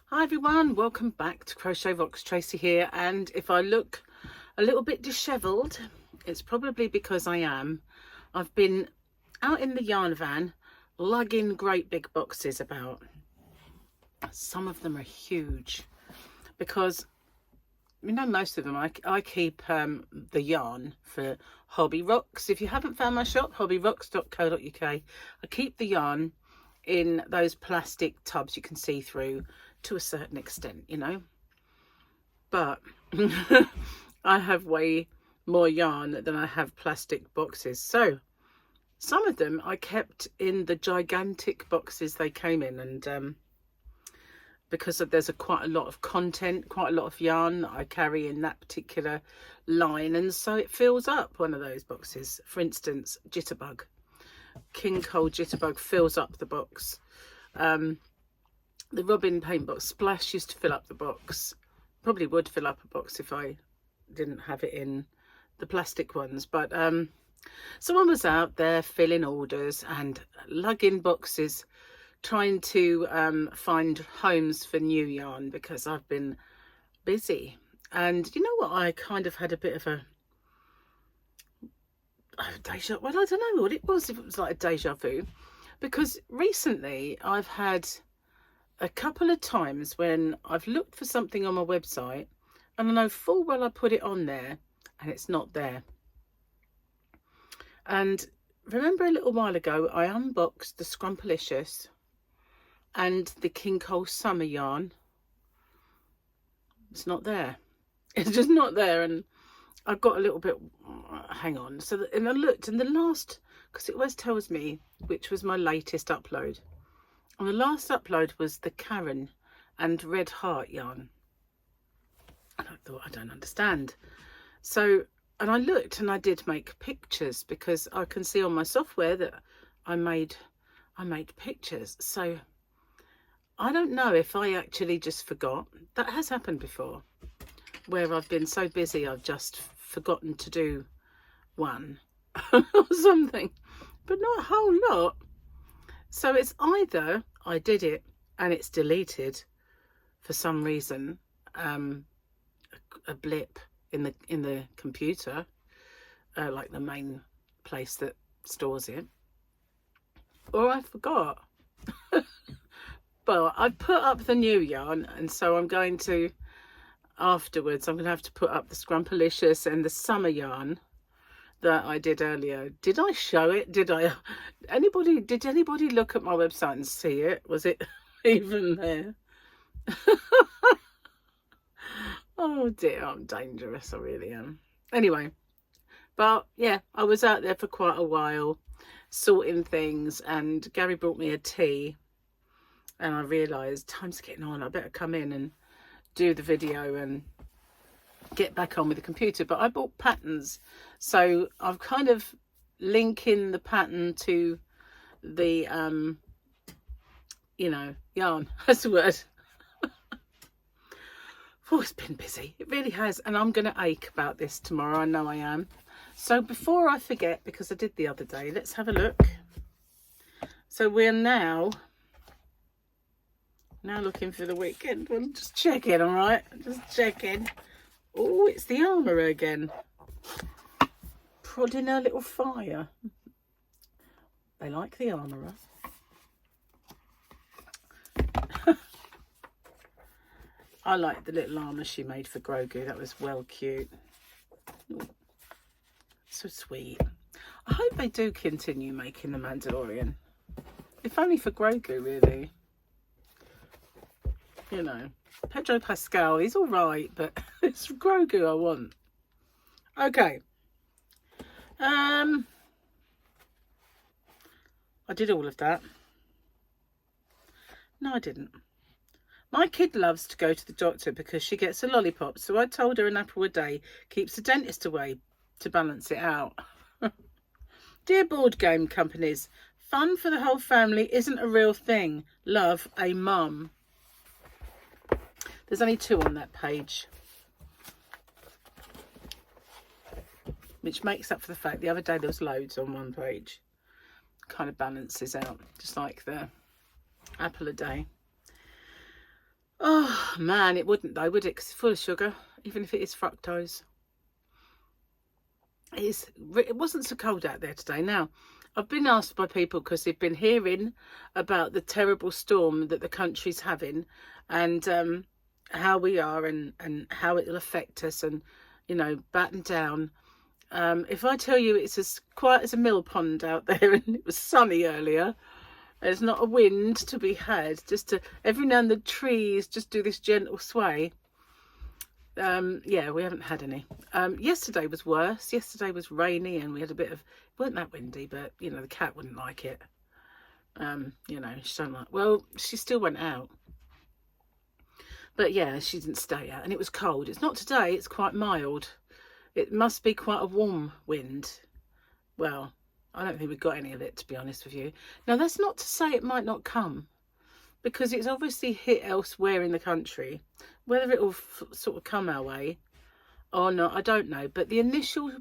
Hi everyone, welcome back to Crochet Rocks. Tracy here, and if I look a little bit dishevelled, it's probably because I am. I've been out in the yarn van lugging great big boxes about. Some of them are huge because, you know, most of them I keep the yarn for Hobby Rocks. If you haven't found my shop, hobbyrocks.co.uk, I keep the yarn in those plastic tubs you can see through to a certain extent, you know, but I have way more yarn than I have plastic boxes. So some of them I kept in the gigantic boxes they came in, and because there's quite a lot of content, quite a lot of yarn that I carry in that particular line, and so it fills up one of those boxes. For instance, Jitterbug, King Cole Jitterbug fills up the box. The Robin paint box Splash used to fill up the box. Probably would fill up a box if I didn't have it in the plastic ones, but someone was out there filling orders and lugging boxes, trying to find homes for new yarn because I've been busy. And you know what, I kind of had a bit of a deja, well, I don't know what it was, if it was like a deja vu, because recently I've had a couple of times when I've looked for something on my website and I know full well I put it on there and it's not there. And remember a little while ago I unboxed the Scrumpalicious and the King Cole Summer yarn. It's not there. It's just not there, and I got a little bit, hang on. So, and I looked, and the last, because it always tells me which was my latest upload. And the last upload was the Karen and Red Heart yarn. And I thought, I don't understand. So, and I looked and I did make pictures because I can see on my software that I made pictures. So I don't know if I actually just forgot. That has happened before, where I've been so busy I've just forgotten to do one or something, but not a whole lot. So it's either I did it and it's deleted for some reason, a blip in the computer, like the main place that stores it, or I forgot. But I put up the new yarn, and so I'm going to, afterwards, I'm going to have to put up the Scrumpalicious and the summer yarn that I did earlier. Did I show it? Did anybody look at my website and see it? Was it even there? Oh dear, I'm dangerous, I really am. Anyway, but yeah, I was out there for quite a while sorting things, and Gary brought me a tea, and I realised time's getting on, I better come in and do the video and get back on with the computer. But I bought patterns, so I'm kind of linking the pattern to the you know, yarn. That's the word. Oh, it's been busy, it really has, and I'm gonna ache about this tomorrow. I know I am. So before I forget, because I did the other day, let's have a look. So we're now looking for the weekend. Well, just checking, all right, just checking. Oh, it's the armourer again, prodding her little fire. They like the armourer. I like the little armour she made for Grogu. That was well cute. Ooh, so sweet. I hope they do continue making the Mandalorian, if only for Grogu, really. You know, Pedro Pascal, he's all right, but it's Grogu I want. Okay. I did all of that. No, I didn't. My kid loves to go to the doctor because she gets a lollipop, so I told her an apple a day keeps the dentist away to balance it out. Dear board game companies, fun for the whole family isn't a real thing. Love, a mum. There's only 2 on that page, which makes up for the fact the other day there was loads on one page. Kind of balances out, just like the apple a day. Oh, Man, it wouldn't though, would it? 'Cause it's full of sugar, even if it is fructose. It wasn't so cold out there today. Now, I've been asked by people, because they've been hearing about the terrible storm that the country's having, and how we are, and how it will affect us, and, you know, batten down. If I tell you it's as quiet as a mill pond out there, and it was sunny earlier, there's not a wind to be had, just to every now and then the trees just do this gentle sway. Yeah, we haven't had any. Yesterday was worse. Yesterday was rainy, and we had a bit of, it wasn't that windy, but, you know, the cat wouldn't like it. You know, she don't like, well, she still went out. But yeah, she didn't stay out, and it was cold. It's not today, it's quite mild. It must be quite a warm wind. Well, I don't think we've got any of it, to be honest with you. Now, that's not to say it might not come, because it's obviously hit elsewhere in the country. Whether it will sort of come our way or not, I don't know. But the initial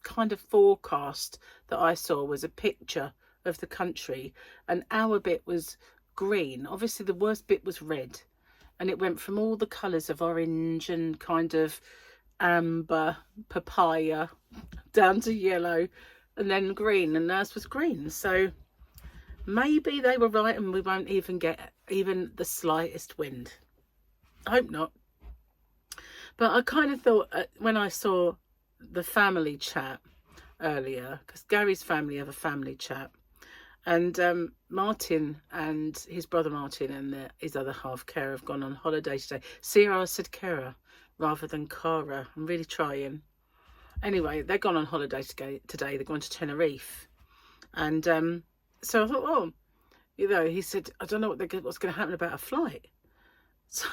kind of forecast that I saw was a picture of the country, and our bit was green. Obviously, the worst bit was red, and it went from all the colours of orange and kind of amber, papaya, down to yellow, and then green, and ours was green. So maybe they were right, and we won't even get even the slightest wind. I hope not. But I kind of thought, when I saw the family chat earlier, because Gary's family have a family chat, and Martin and his brother Martin and his other half Kara have gone on holiday today. See, I said Kara rather than Cara. I'm really trying. Anyway, they've gone on holiday today. They're going to Tenerife, and so I thought, oh, you know, he said, I don't know what's going to happen about a flight. So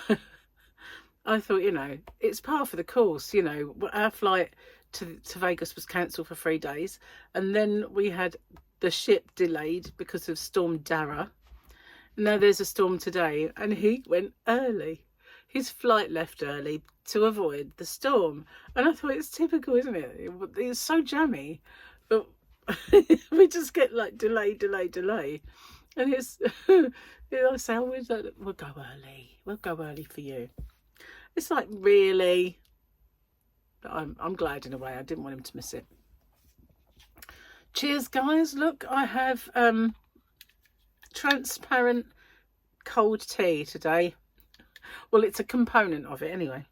I thought, you know, it's par for the course. You know, our flight to Vegas was cancelled for 3 days, and then we had the ship delayed because of Storm Dara. Now there's a storm today, and he went early. His flight left early to avoid the storm, and I thought, it's typical, isn't it? It's so jammy, but we just get like delay, and it's I say, oh, we'll go early for you. It's like, really, but I'm glad in a way. I didn't want him to miss it. Cheers, guys. Look, I have transparent cold tea today. Well, it's a component of it anyway.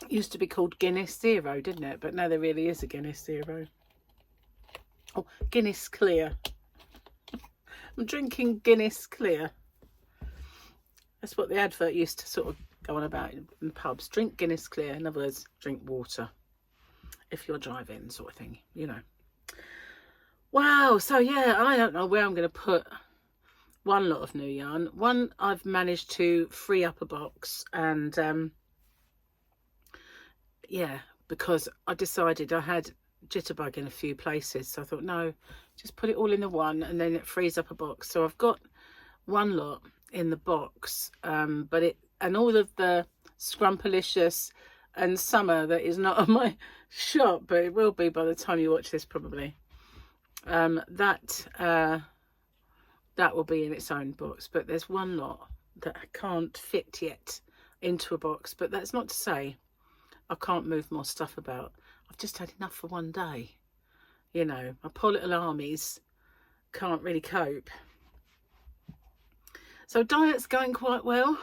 It used to be called Guinness Zero, didn't it? But now there really is a Guinness Zero. Oh, Guinness Clear. I'm drinking Guinness Clear. That's what the advert used to sort of go on about in pubs. Drink Guinness Clear. In other words, drink water if you're driving, sort of thing, you know. Wow. So yeah, I don't know where I'm going to put one lot of new yarn. One, I've managed to free up a box, and yeah, because I decided I had jitterbug in a few places, so I thought, no, just put it all in the one, and then it frees up a box. So I've got one lot in the box, but it, and all of the Scrumpalicious and summer that is not on my shop, but it will be by the time you watch this probably. That will be in its own box, but there's one lot that I can't fit yet into a box. But that's not to say I can't move more stuff about. I've just had enough for one day, you know. My poor little armies can't really cope. So diet's going quite well.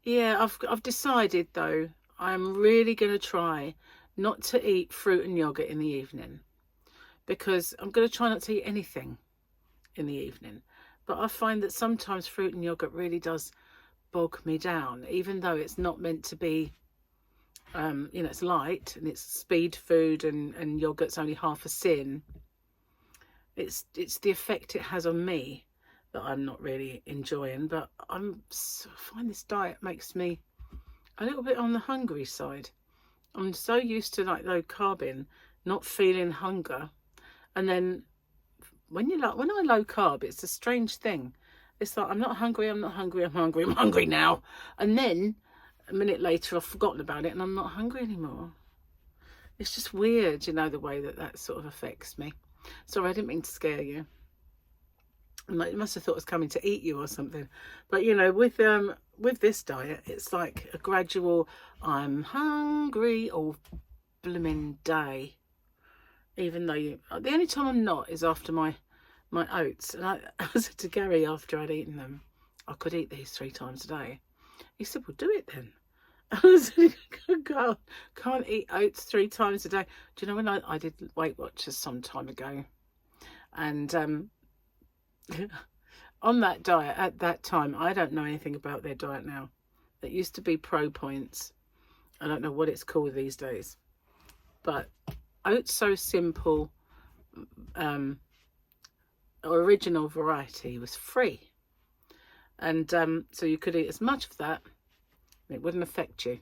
Yeah, I've decided though, I'm really going to try not to eat fruit and yogurt in the evening, because I'm going to try not to eat anything in the evening. But I find that sometimes fruit and yogurt really does bog me down, even though it's not meant to be, you know, it's light and it's speed food, and yogurt's only half a sin. It's the effect it has on me that I'm not really enjoying. But I find this diet makes me a little bit on the hungry side. I'm so used to like low carbing, not feeling hunger, and then when I low carb, it's a strange thing. It's like, I'm hungry now, and then a minute later I've forgotten about it and I'm not hungry anymore. It's just weird, you know, the way that sort of affects me. Sorry, I didn't mean to scare you. It must have thought it was coming to eat you or something. But you know, with this diet, it's like a gradual, I'm hungry all blooming day. Even though the only time I'm not is after my oats. And I said to Gary after I'd eaten them, I could eat these 3 times a day. He said, well, do it then. I said, can't eat oats 3 times a day. Do you know when I did Weight Watchers some time ago? And on that diet, at that time, I don't know anything about their diet now. It used to be Pro Points. I don't know what it's called these days. But Oats So Simple original variety was free. And so you could eat as much of that. It wouldn't affect you.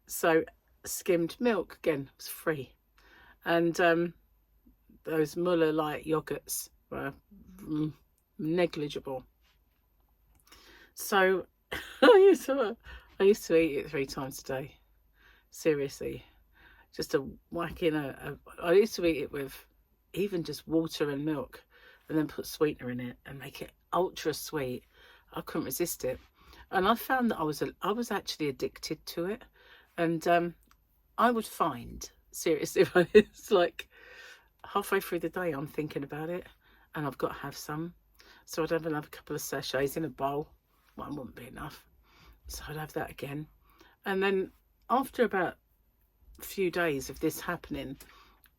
So skimmed milk, again, was free. And those Muller light yogurts were negligible. So I used to eat it 3 times a day. Seriously. Just a whack in I used to eat it with even just water and milk, and then put sweetener in it and make it ultra sweet. I couldn't resist it. And I found that I was actually addicted to it. And I would find, seriously, it's like halfway through the day I'm thinking about it and I've got to have some. So I'd have another couple of sachets in a bowl. One wouldn't be enough. So I'd have that again. And then after about a few days of this happening,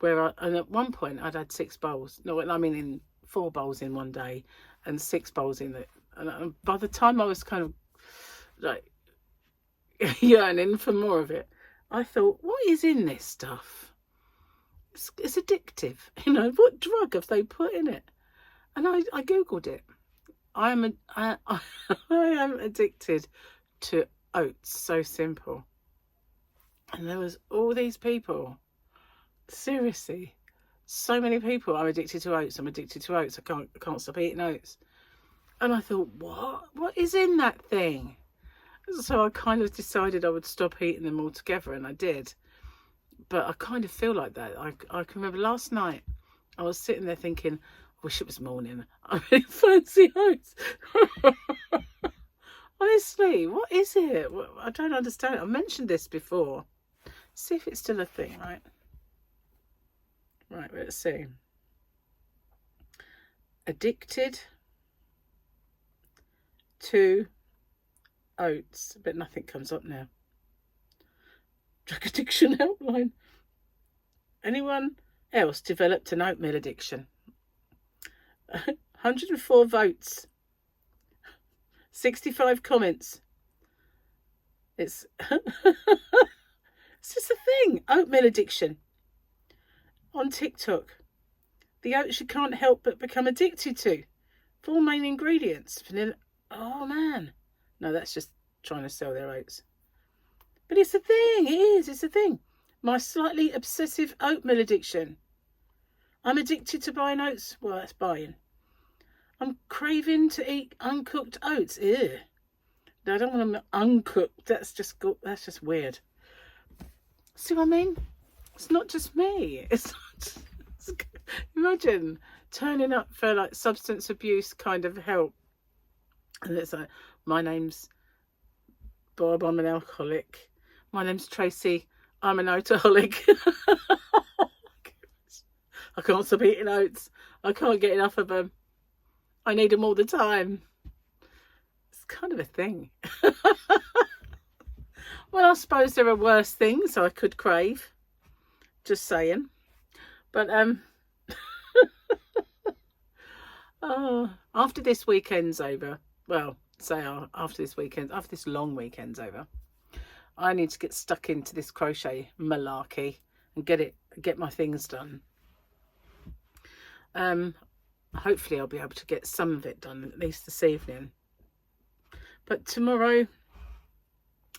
and at one point I'd had 6 bowls. No, I mean in 4 bowls in one day and 6 bowls in it. And by the time I was kind of like yearning for more of it, I thought, what is in this stuff? It's addictive. You know, what drug have they put in it? And I googled it. I am addicted to Oats So Simple. And there was all these people, seriously, so many people. I'm addicted to oats. I'm addicted to oats. I can't stop eating oats. And I thought, what is in that thing? So I kind of decided I would stop eating them altogether, and I did. But I kind of feel like that. I can remember last night I was sitting there thinking, I wish it was morning. I really fancy oats. Honestly, what is it? I don't understand it. I mentioned this before. See if it's still a thing, right? Right, let's see. Addicted to oats, but nothing comes up now. Drug addiction helpline. Anyone else developed an oatmeal addiction? 104 votes. 65 comments. It's it's just a thing. Oatmeal addiction on TikTok. The oats you can't help but become addicted to. 4 main ingredients. Vanilla. Oh man. No, that's just trying to sell their oats. But it's a thing. It is. It's a thing. My slightly obsessive oatmeal addiction. I'm addicted to buying oats. Well, that's buying. I'm craving to eat uncooked oats. Ew. No, I don't want them uncooked. That's just weird. See what I mean? It's not just me. It's not just, imagine turning up for like substance abuse kind of help. And it's like, my name's Bob, I'm an alcoholic. My name's Tracy, I'm an oataholic. I can't stop eating oats. I can't get enough of them. I need them all the time. It's kind of a thing. Well, I suppose there are worse things I could crave. Just saying. But oh, after this weekend's over, well, after this long weekend's over, I need to get stuck into this crochet malarkey and get my things done. Hopefully I'll be able to get some of it done, at least this evening. But tomorrow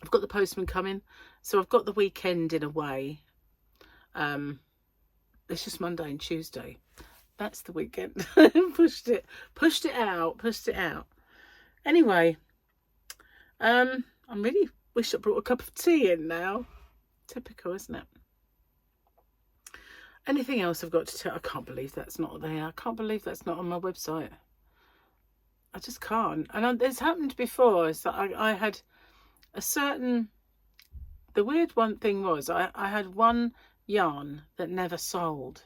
I've got the postman coming, so I've got the weekend in a way. It's just Monday and Tuesday. That's the weekend. pushed it out. Anyway, I really wish I brought a cup of tea in now. Typical, isn't it? Anything else I've got to tell? I can't believe that's not there. I can't believe that's not on my website. I just can't. And it's happened before. Is that I had a certain, the weird one thing was I had one yarn that never sold.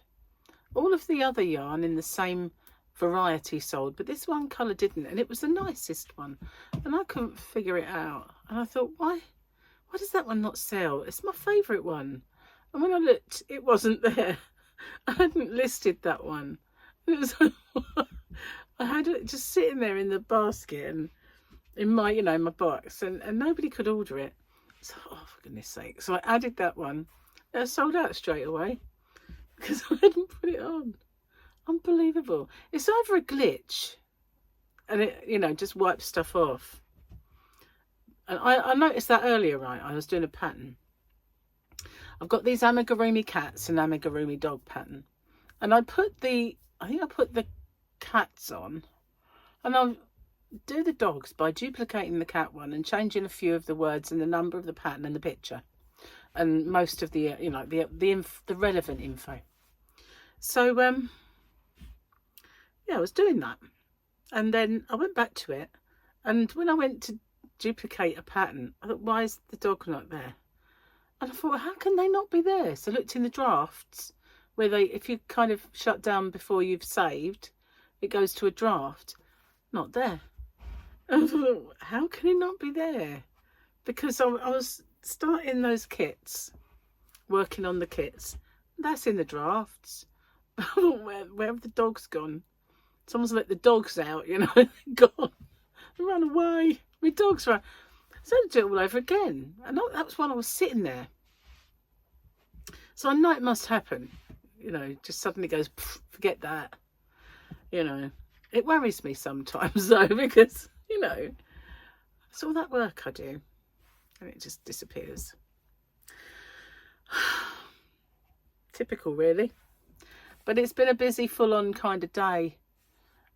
All of the other yarn in the same variety sold, but this one colour didn't, and it was the nicest one, and I couldn't figure it out. And I thought, why does that one not sell? It's my favourite one. And when I looked, it wasn't there. I hadn't listed that one. It was I had it just sitting there in the basket and in my, you know, my box, and nobody could order it. So, oh, for goodness sake. So I added that one. It sold out straight away because I hadn't put it on. Unbelievable. It's either a glitch and it, you know, just wipes stuff off. And I noticed that earlier, right? I was doing a pattern. I've got these amigurumi cats and amigurumi dog pattern. And I think I put the cats on, and I'll do the dogs by duplicating the cat one and changing a few of the words and the number of the pattern and the picture and most of the, you know, the relevant info. So, yeah, I was doing that. And then I went back to it. And when I went to duplicate a pattern, I thought, why is the dog not there? And I thought, how can they not be there? So I looked in the drafts where they, if you kind of shut down before you've saved, it goes to a draft. Not there. And I thought, how can it not be there? Because I was starting those kits, working on the kits. That's in the drafts. Where have the dogs gone? Someone's let the dogs out, you know, gone. They ran away. My dogs ran. So I had to do it all over again. And that was when I was sitting there. So I know it must happen. You know, just suddenly goes, forget that. You know, it worries me sometimes though, because, you know, it's all that work I do and it just disappears. Typical, really. But it's been a busy, full-on kind of day.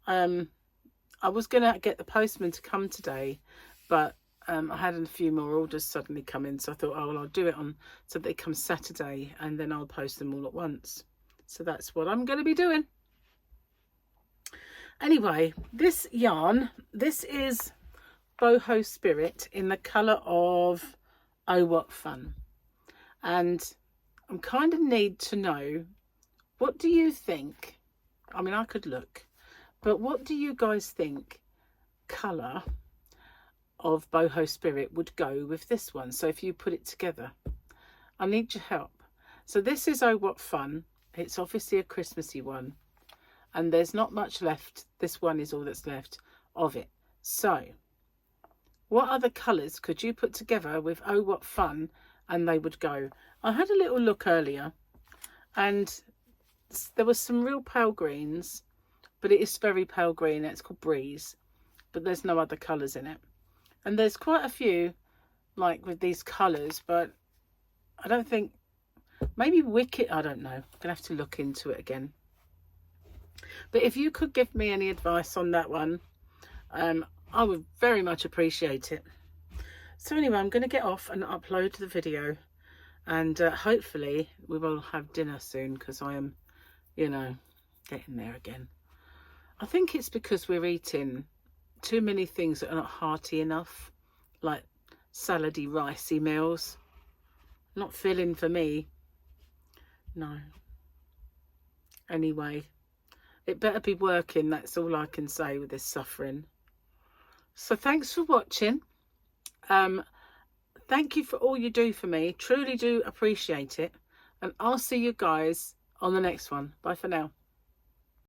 I was going to get the postman to come today, but I had a few more orders suddenly come in, so I thought, oh, well, I'll do it on so they come Saturday, and then I'll post them all at once. So that's what I'm going to be doing. Anyway, this yarn, this is Boho Spirit in the colour of Oh What Fun. And I kind of need to know, what do you think? I mean, I could look, but what do you guys think colour of Boho Spirit would go with this one? So if you put it together, I need your help. So this is Oh What Fun. It's obviously a Christmassy one, and there's not much left. This one is all that's left of it. So what other colours could you put together with Oh What Fun and they would go? I had a little look earlier and there was some real pale greens, but it is very pale green. It's called Breeze, but there's no other colours in it. And there's quite a few like with these colours, but I don't think, maybe Wicked, I don't know. I'm gonna have to look into it again. But if you could give me any advice on that one, I would very much appreciate it. So anyway, I'm going to get off and upload the video, and hopefully we will have dinner soon, because I am, you know, getting there again. I think it's because we're eating too many things that are not hearty enough, like salady, ricey meals. Not filling for me. No. Anyway, it better be working. That's all I can say with this suffering. So thanks for watching. Thank you for all you do for me. Truly do appreciate it. And I'll see you guys on the next one. Bye for now.